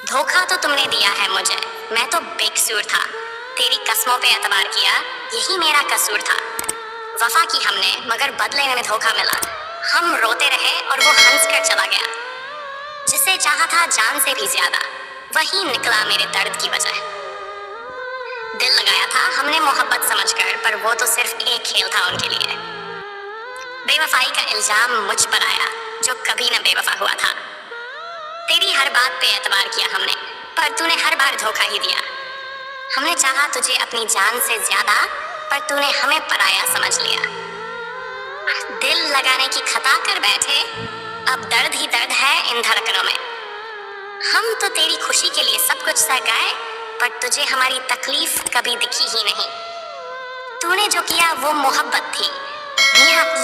धोखा तो तुमने दिया है मुझे, मैं तो बेकसूर था। तेरी कस्मों पे एतबार किया, यही मेरा कसूर था। वफा की हमने मगर बदले में धोखा मिला। हम रोते रहे और वो हंस कर चला गया। जिसे चाहा था जान से भी ज्यादा, वही निकला मेरे दर्द की वजह। दिल लगाया था हमने मोहब्बत समझकर, पर वो तो सिर्फ एक खेल था उनके लिए। बेवफाई का इल्जाम मुझ पर आया जो कभी न बेवफा हुआ था। तेरी हर बात पे एतबार किया हमने, पर तूने हर बार धोखा ही दिया। हमने चाहा तुझे अपनी जान से ज्यादा, पर तूने हमें पराया समझ लिया। दिल लगाने की खता कर बैठे, अब दर्द ही दर्द है इन धड़कनों में। हम तो तेरी खुशी के लिए सब कुछ सह गए, पर तुझे हमारी तकलीफ कभी दिखी ही नहीं। तूने जो किया वो मोहब्बत थी,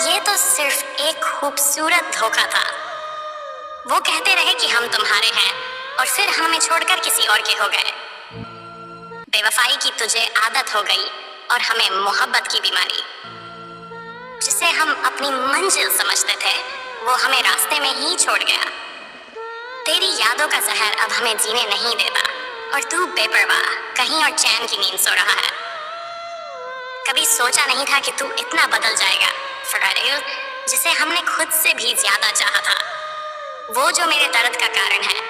ये तो सिर्फ एक खूबसूरत धोखा था। वो कहते रहे कि हम तुम्हारे हैं, और फिर हमें छोड़कर किसी और के हो गए। बेवफाई की तुझे आदत हो गई और हमें मोहब्बत की बीमारी। जिसे हम अपनी मंजिल समझते थे, वो हमें रास्ते में ही छोड़ गया। तेरी यादों का जहर अब हमें जीने नहीं देता, और तू बेपरवाह कहीं और चैन की नींद सो रहा है। कभी सोचा नहीं था कि तू इतना बदल जाएगा फरारिल, जिसे हमने खुद से भी ज्यादा चाहा था। वो जो मेरे दर्द का कारण है,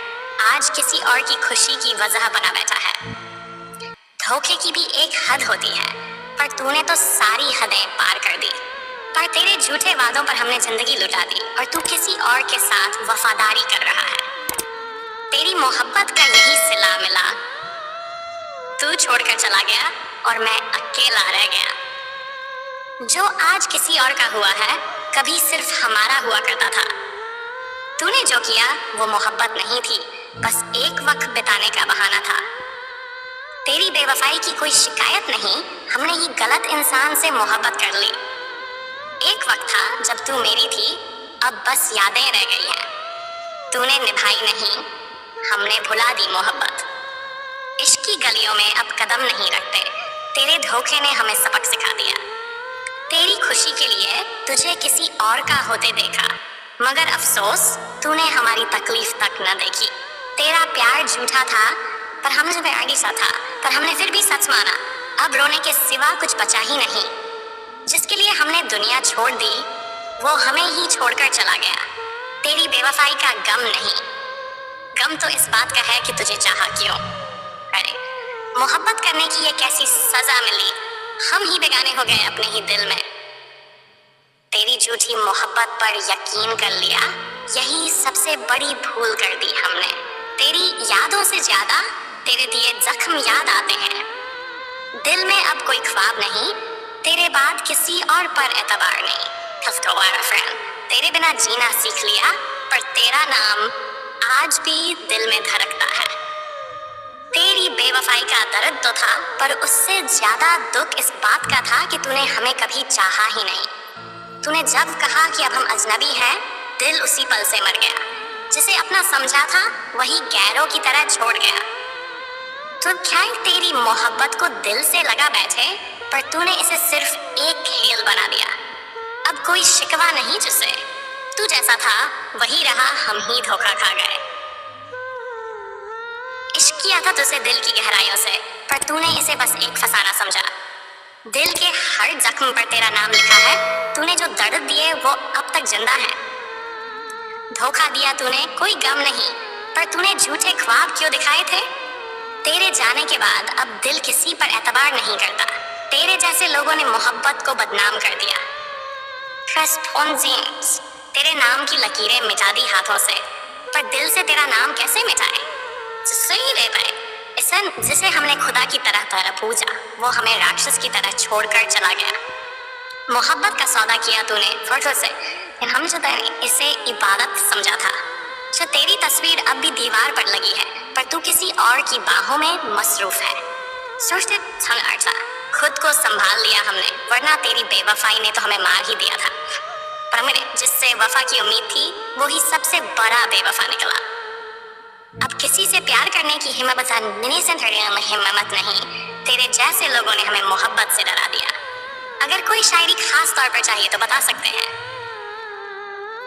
आज किसी और की खुशी की वजह बना बैठा है। धोखे की भी एक हद होती है, पर तूने तो सारी हदें पार कर दी। पर तेरे झूठे वादों पर हमने जिंदगी लुटा दी, और तू किसी और के साथ वफादारी कर रहा है। तेरी मोहब्बत का यही सिला मिला। तू छोड़कर चला गया और मैं अकेला रह गया। जो आज किसी और का हुआ है, कभी सिर्फ हमारा हुआ करता था। तूने जो किया वो मोहब्बत नहीं थी, बस एक वक्त बिताने का बहाना था। तेरी बेवफाई की कोई शिकायत नहीं, हमने ही गलत इंसान से मोहब्बत कर ली। एक वक्त था जब तू मेरी थी, अब बस यादें रह गई हैं। तूने निभाई नहीं, हमने भुला दी मोहब्बत। इश्क की गलियों में अब कदम नहीं रखते, तेरे धोखे ने हमें सबक सिखा दिया। तेरी खुशी के लिए तुझे किसी और का होते देखा, मगर अफसोस तूने हमारी तकलीफ तक न देखी। तेरा प्यार झूठा था, पर हमसे प्यार सा था, पर हमने फिर भी सच माना। अब रोने के सिवा कुछ बचा ही नहीं। जिसके लिए हमने दुनिया छोड़ दी, वो हमें ही छोड़कर चला गया। तेरी बेवफाई का गम नहीं, गम तो इस बात का है कि तुझे चाहा क्यों। अरे मोहब्बत करने की ये कैसी सजा मिली, हम ही बेगाने हो गए अपने ही दिल में। तेरी झूठी मोहब्बत पर यकीन कर लिया, यही सबसे बड़ी भूल कर दी हमने। तेरी यादों से ज्यादा तेरे दिए जख्म याद आते हैं। दिल में अब कोई ख्वाब नहीं, तेरे बाद किसी और पर एतबार नहीं। फ्रेंड, तेरे बिना जीना सीख लिया, पर तेरा नाम आज भी दिल में धड़कता है। तेरी बेवफाई का दर्द तो था, पर उससे ज्यादा दुख इस बात का था कि तूने हमें कभी चाहा ही नहीं। तूने जब कहा कि अब हम अजनबी हैं, दिल उसी पल से मर गया। जिसे अपना समझा था, वही गैरों की तरह छोड़ गया। तो क्या तेरी मोहब्बत को दिल से लगा बैठे, पर तूने इसे सिर्फ एक खेल बना दिया। अब कोई शिकवा नहीं जिसे तू जैसा था वही रहा, हम ही धोखा खा गए। इश्क किया था तुझसे दिल की गहराइयों से, पर तूने इसे बस एक फसाना समझा। दिल के हर जख्म पर तेरा नाम लिखा है, तूने जो दर्द दिए वो अब तक जिंदा है। धोखा दिया तूने, कोई गम नहीं, पर तूने झूठे ख्वाब क्यों दिखाए थे। तेरे जाने के बाद अब दिल किसी पर एतबार नहीं करता। तेरे जैसे लोगों ने मोहब्बत को बदनाम कर दिया। तेरे नाम की लकीरें मिटा दी हाथों से, पर दिल से तेरा नाम कैसे मिटाए। सही ले पाए जिसे हमने खुदा की तरह पूजा, वो हमें राक्षस की तरह छोड़कर चला गया। मोहब्बत का सौदा किया तूने वर्षों से, लेकिन हम जो इसे इबादत समझा था। जो तेरी तस्वीर अब भी दीवार पर लगी है, पर तू किसी और की बाहों में मसरूफ है। सोचते खुद को संभाल लिया हमने, वरना तेरी बेवफाई ने तो हमें मार ही दिया था। पर मेरे जिससे वफा की उम्मीद थी, वो ही सबसे बड़ा बेवफा निकला। अब किसी से प्यार करने की हिम्मत नहीं, तेरे जैसे लोगों ने हमें मोहब्बत से डरा दिया। अगर कोई शायरी खास तौर पर चाहिए तो बता सकते हैं।